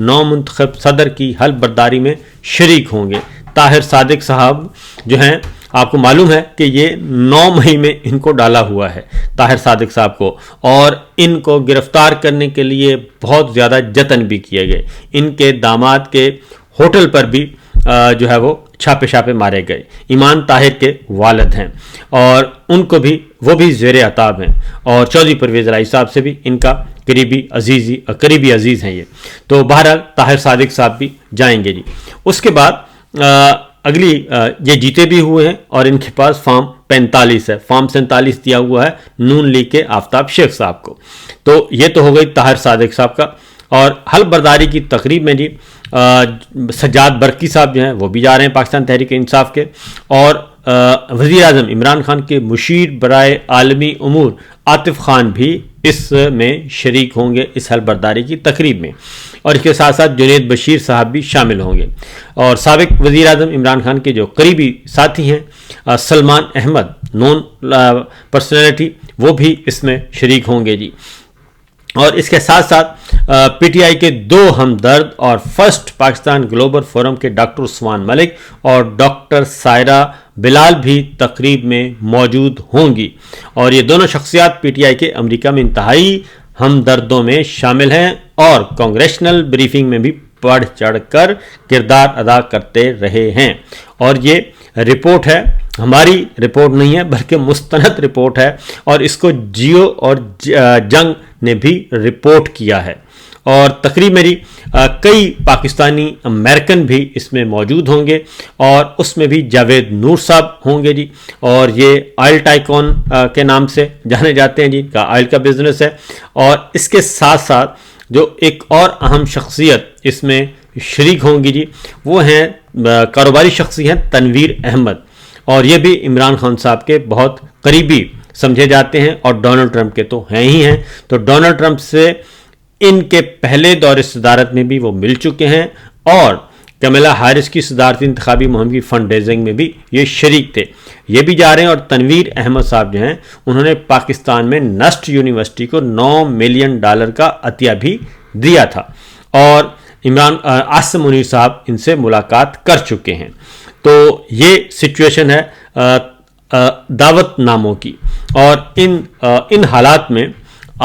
نو منتخب صدر کی حلف برداری میں شریک ہوں گے۔ طاہر صادق صاحب جو ہیں، آپ کو معلوم ہے کہ یہ 9 مئی میں ان کو ڈالا ہوا ہے، طاہر صادق صاحب کو، اور ان کو گرفتار کرنے کے لیے بہت زیادہ جتن بھی کیے گئے۔ ان کے داماد کے ہوٹل پر بھی جو ہے وہ چھاپے مارے گئے۔ ایمان طاہر کے والد ہیں اور ان کو بھی، وہ بھی زیر عتاب ہیں، اور چودھری پرویز الہی صاحب سے بھی ان کا قریبی عزیز ہیں یہ۔ تو بہرحال طاہر صادق صاحب بھی جائیں گے جی۔ اس کے بعد اگلی یہ جیتے بھی ہوئے ہیں اور ان کے پاس فارم 45 ہے، فارم 47 دیا ہوا ہے نون لیگ کے آفتاب شیخ صاحب کو۔ تو یہ تو ہو گئی طاہر صادق صاحب کا۔ اور حلف برداری کی تقریب میں جی سجاد برقی صاحب جو ہیں وہ بھی جا رہے ہیں پاکستان تحریک انصاف کے، اور وزیر اعظم عمران خان کے مشیر برائے عالمی امور عاطف خان بھی اس میں شریک ہوں گے، اس حلف برداری کی تقریب میں، اور اس کے ساتھ ساتھ جنید بشیر صاحب بھی شامل ہوں گے۔ اور سابق وزیر اعظم عمران خان کے جو قریبی ساتھی ہیں سلمان احمد نون پرسنالٹی، وہ بھی اس میں شریک ہوں گے جی۔ اور اس کے ساتھ ساتھ پی ٹی آئی کے 2 ہمدرد اور فرسٹ پاکستان گلوبل فورم کے ڈاکٹر عثمان ملک اور ڈاکٹر سائرہ بلال بھی تقریب میں موجود ہوں گی، اور یہ دونوں شخصیات پی ٹی آئی کے امریکہ میں انتہائی ہمدردوں میں شامل ہیں اور کانگریشنل بریفنگ میں بھی بڑھ چڑھ کر کردار ادا کرتے رہے ہیں۔ اور یہ رپورٹ ہے، ہماری رپورٹ نہیں ہے بلکہ مستند رپورٹ ہے، اور اس کو جیو اور جنگ نے بھی رپورٹ کیا ہے۔ اور تقریب میں کئی پاکستانی امریکن بھی اس میں موجود ہوں گے، اور اس میں بھی جاوید نور صاحب ہوں گے جی، اور یہ آئل ٹائکون کے نام سے جانے جاتے ہیں جی، کا آئل کا بزنس ہے۔ اور اس کے ساتھ ساتھ جو ایک اور اہم شخصیت اس میں شریک ہوں گی جی، وہ ہیں کاروباری شخصیت تنویر احمد، اور یہ بھی عمران خان صاحب کے بہت قریبی سمجھے جاتے ہیں، اور ڈونلڈ ٹرمپ کے تو ہیں ہی ہیں۔ تو ڈونلڈ ٹرمپ سے ان کے پہلے دور صدارت میں بھی وہ مل چکے ہیں، اور کمیلا ہیرس کی صدارتی انتخابی مہم کی فنڈ ریزنگ میں بھی یہ شریک تھے، یہ بھی جا رہے ہیں۔ اور تنویر احمد صاحب جو ہیں، انہوں نے پاکستان میں نسٹ یونیورسٹی کو $9 ملین کا عطیہ بھی دیا تھا، اور عاصم منیر صاحب ان سے ملاقات کر چکے ہیں۔ تو یہ سچویشن ہے دعوت ناموں کی، اور ان حالات میں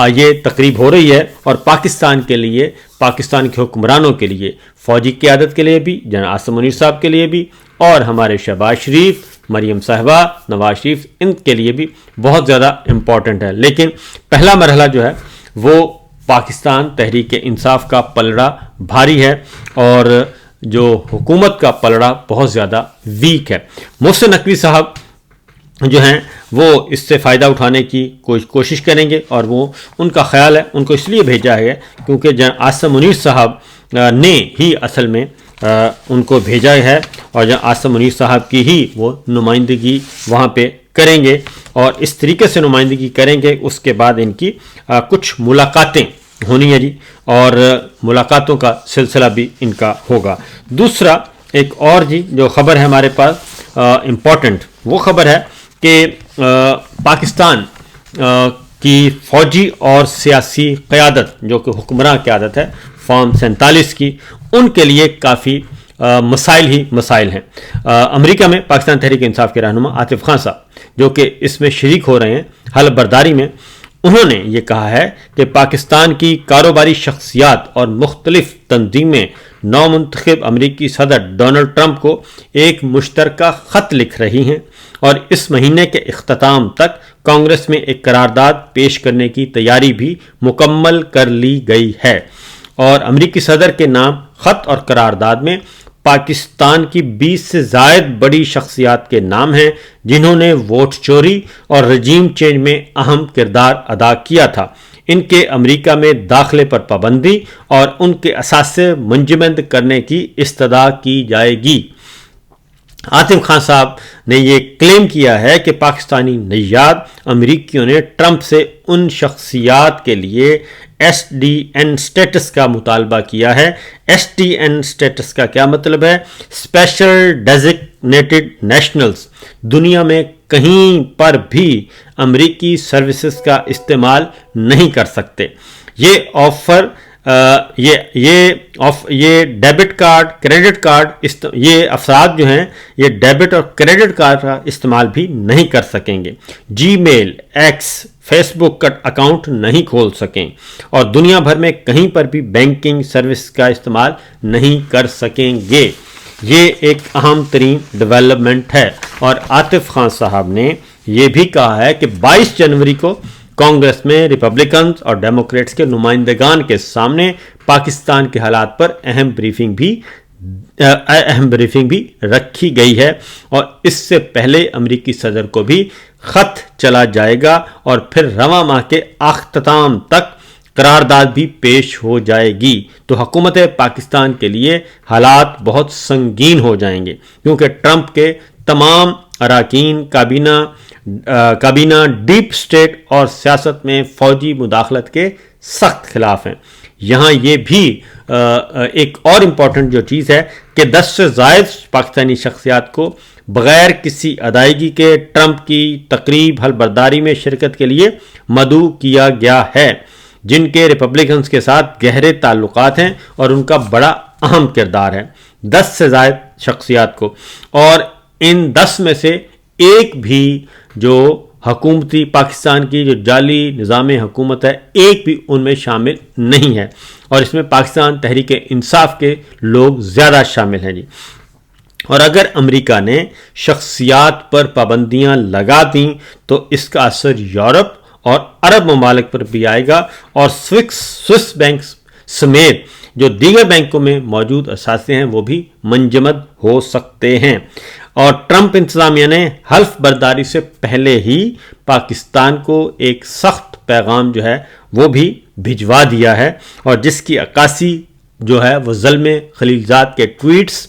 یہ تقریب ہو رہی ہے، اور پاکستان کے لیے، پاکستان کے حکمرانوں کے لیے، فوجی قیادت کے لیے بھی، جناب عاصم منیر صاحب کے لیے بھی، اور ہمارے شہباز شریف، مریم صاحبہ، نواز شریف، ان کے لیے بھی بہت زیادہ امپورٹنٹ ہے۔ لیکن پہلا مرحلہ جو ہے وہ پاکستان تحریک انصاف کا پلڑا بھاری ہے، اور جو حکومت کا پلڑا بہت زیادہ ویک ہے۔ محسن نقوی صاحب جو ہیں وہ اس سے فائدہ اٹھانے کی کوشش کریں گے، اور وہ ان کا خیال ہے، ان کو اس لیے بھیجا ہے کیونکہ جناب عاصم منیر صاحب نے ہی اصل میں ان کو بھیجا ہے، اور جناب عاصم منیر صاحب کی ہی وہ نمائندگی وہاں پہ کریں گے، اور اس طریقے سے نمائندگی کریں گے۔ اس کے بعد ان کی کچھ ملاقاتیں ہونی ہے جی، اور ملاقاتوں کا سلسلہ بھی ان کا ہوگا۔ دوسرا ایک اور جی جو خبر ہے ہمارے پاس امپورٹنٹ، وہ خبر ہے کہ پاکستان کی فوجی اور سیاسی قیادت، جو کہ حکمراں قیادت ہے فارم 47 کی، ان کے لیے کافی مسائل ہیں۔ امریکہ میں پاکستان تحریک انصاف کے رہنما عاطف خان صاحب جو کہ اس میں شریک ہو رہے ہیں حلف برداری میں، انہوں نے یہ کہا ہے کہ پاکستان کی کاروباری شخصیات اور مختلف تنظیمیں نو منتخب امریکی صدر ڈونلڈ ٹرمپ کو ایک مشترکہ خط لکھ رہی ہیں، اور اس مہینے کے اختتام تک کانگریس میں ایک قرارداد پیش کرنے کی تیاری بھی مکمل کر لی گئی ہے۔ اور امریکی صدر کے نام خط اور قرارداد میں پاکستان کی 20 سے زائد بڑی شخصیات کے نام ہیں جنہوں نے ووٹ چوری اور رجیم چینج میں اہم کردار ادا کیا تھا۔ ان کے امریکہ میں داخلے پر پابندی اور ان کے اثاثے منجمد کرنے کی استدعا کی جائے گی۔ عاطف خان صاحب نے یہ کلیم کیا ہے کہ پاکستانی نژاد امریکیوں نے ٹرمپ سے ان شخصیات کے لیے ایس ڈی این سٹیٹس کا مطالبہ کیا ہے۔ ایس ڈی این سٹیٹس کا کیا مطلب ہے؟ اسپیشل ڈیزگنیٹڈ نیشنلز دنیا میں کہیں پر بھی امریکی سروسز کا استعمال نہیں کر سکتے۔ یہ آفر یہ ڈیبٹ کارڈ کریڈٹ کارڈ یہ افراد جو ہیں یہ ڈیبٹ اور کریڈٹ کارڈ کا استعمال بھی نہیں کر سکیں گے، جی میل، ایکس، فیس بک کا اکاؤنٹ نہیں کھول سکیں اور دنیا بھر میں کہیں پر بھی بینکنگ سروس کا استعمال نہیں کر سکیں گے۔ یہ ایک اہم ترین ڈیولپمنٹ ہے۔ اور عاطف خان صاحب نے یہ بھی کہا ہے کہ 22 جنوری کو کانگریس میں ریپبلکنز اور ڈیموکریٹس کے نمائندگان کے سامنے پاکستان کے حالات پر اہم بریفنگ بھی رکھی گئی ہے، اور اس سے پہلے امریکی صدر کو بھی خط چلا جائے گا اور پھر رواں ماہ کے اختتام تک قرارداد بھی پیش ہو جائے گی۔ تو حکومت پاکستان کے لیے حالات بہت سنگین ہو جائیں گے، کیونکہ ٹرمپ کے تمام اراکین کابینہ ڈیپ سٹیٹ اور سیاست میں فوجی مداخلت کے سخت خلاف ہیں۔ یہاں یہ بھی ایک اور امپورٹنٹ جو چیز ہے کہ 10 سے زائد پاکستانی شخصیات کو بغیر کسی ادائیگی کے ٹرمپ کی تقریب حل برداری میں شرکت کے لیے مدعو کیا گیا ہے، جن کے ریپبلکنز کے ساتھ گہرے تعلقات ہیں اور ان کا بڑا اہم کردار ہے۔ 10 سے زائد شخصیات کو، اور ان 10 میں سے ایک بھی جو حکومتی پاکستان کی جو جعلی نظام حکومت ہے ایک بھی ان میں شامل نہیں ہے، اور اس میں پاکستان تحریک انصاف کے لوگ زیادہ شامل ہیں جی۔ اور اگر امریکہ نے شخصیات پر پابندیاں لگا دیں تو اس کا اثر یورپ اور عرب ممالک پر بھی آئے گا، اور سوئس بینک سمیت جو دیگر بینکوں میں موجود اثاثے ہیں وہ بھی منجمد ہو سکتے ہیں۔ اور ٹرمپ انتظامیہ نے حلف برداری سے پہلے ہی پاکستان کو ایک سخت پیغام جو ہے وہ بھی بھجوا دیا ہے، اور جس کی عکاسی جو ہے وہ ظلم خلیلزاد کے ٹویٹس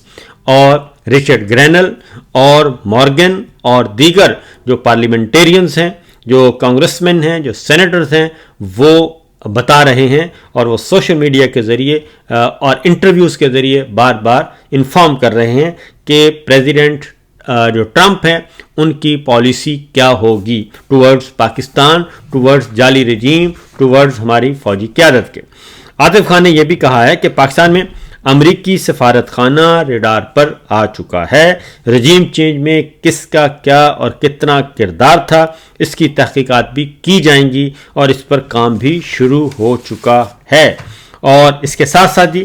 اور رچرڈ گرینل اور مورگن اور دیگر جو پارلیمنٹیرینز ہیں، جو کانگریس مین ہیں، جو سینیٹرز ہیں، وہ بتا رہے ہیں، اور وہ سوشل میڈیا کے ذریعے اور انٹرویوز کے ذریعے بار بار انفارم کر رہے ہیں کہ پریزیڈنٹ جو ٹرمپ ہیں ان کی پالیسی کیا ہوگی ٹورڈز پاکستان، ٹورڈز جعلی رجیم، ٹورڈز ہماری فوجی قیادت کے۔ عاطف خان نے یہ بھی کہا ہے کہ پاکستان میں امریکی سفارت خانہ ریڈار پر آ چکا ہے، رجیم چینج میں کس کا کیا اور کتنا کردار تھا اس کی تحقیقات بھی کی جائیں گی، اور اس پر کام بھی شروع ہو چکا ہے۔ اور اس کے ساتھ ساتھ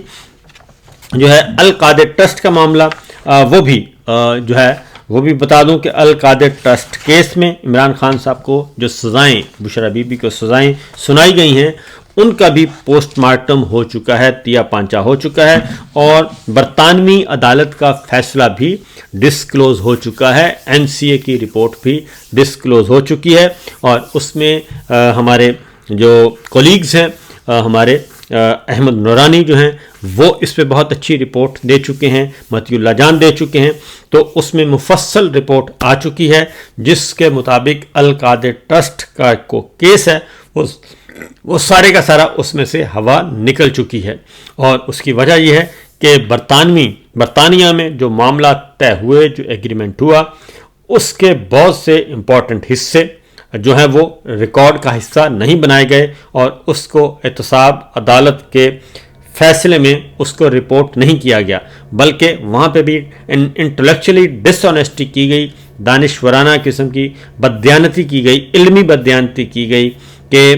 جو ہے القادر ٹرسٹ کا معاملہ وہ بھی بتا دوں کہ القادر ٹرسٹ کیس میں عمران خان صاحب کو جو سزائیں، بشرا بی بی کو سزائیں سنائی گئی ہیں، ان کا بھی پوسٹ مارٹم ہو چکا ہے، تیا پانچا ہو چکا ہے، اور برطانوی عدالت کا فیصلہ بھی ڈسکلوز ہو چکا ہے، NCA کی رپورٹ بھی ڈسکلوز ہو چکی ہے، اور اس میں ہمارے جو کولیگز ہیں، ہمارے احمد نورانی جو ہیں وہ اس پہ بہت اچھی رپورٹ دے چکے ہیں، متی اللہ جان دے چکے ہیں، تو اس میں مفصل رپورٹ آ چکی ہے جس کے مطابق القادر ٹرسٹ کا کو کیس ہے وہ سارے کا سارا اس میں سے ہوا نکل چکی ہے۔ اور اس کی وجہ یہ ہے کہ برطانیہ میں جو معاملہ طے ہوئے، جو ایگریمنٹ ہوا، اس کے بہت سے امپورٹنٹ حصے جو ہیں وہ ریکارڈ کا حصہ نہیں بنائے گئے، اور اس کو احتساب عدالت کے فیصلے میں اس کو رپورٹ نہیں کیا گیا، بلکہ وہاں پہ بھی انٹلیکچولی ڈس آنیسٹی کی گئی، دانشورانہ قسم کی بددیانتی کی گئی، علمی بددیانتی کی گئی کہ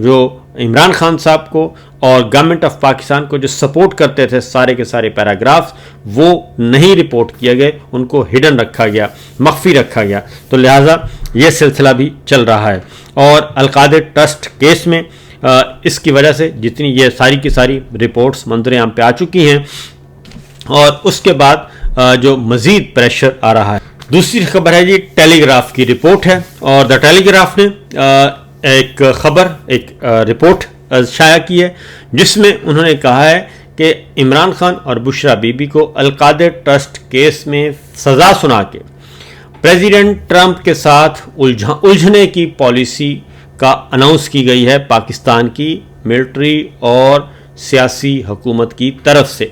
جو عمران خان صاحب کو اور گورنمنٹ آف پاکستان کو جو سپورٹ کرتے تھے سارے کے سارے پیراگرافز وہ نہیں رپورٹ کیے گئے، ان کو ہڈن رکھا گیا، مخفی رکھا گیا، تو لہٰذا یہ سلسلہ بھی چل رہا ہے۔ اور القادر ٹرسٹ کیس میں اس کی وجہ سے جتنی یہ ساری کی ساری رپورٹس منظر عام پہ آ چکی ہیں، اور اس کے بعد جو مزید پریشر آ رہا ہے۔ دوسری خبر ہے جی ٹیلی گراف کی رپورٹ ہے، اور دا ٹیلی گراف نے ایک رپورٹ شائع کی ہے جس میں انہوں نے کہا ہے کہ عمران خان اور بشرا بی بی کو القادر ٹرسٹ کیس میں سزا سنا کے پریزیڈنٹ ٹرمپ کے ساتھ الجھنے کی پالیسی کا اناؤنس کی گئی ہے پاکستان کی ملٹری اور سیاسی حکومت کی طرف سے،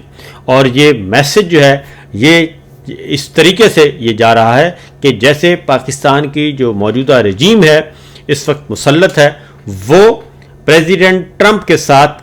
اور یہ میسج جو ہے یہ اس طریقے سے یہ جا رہا ہے کہ جیسے پاکستان کی جو موجودہ رجیم ہے اس وقت مسلط ہے، وہ پریزیڈنٹ ٹرمپ کے ساتھ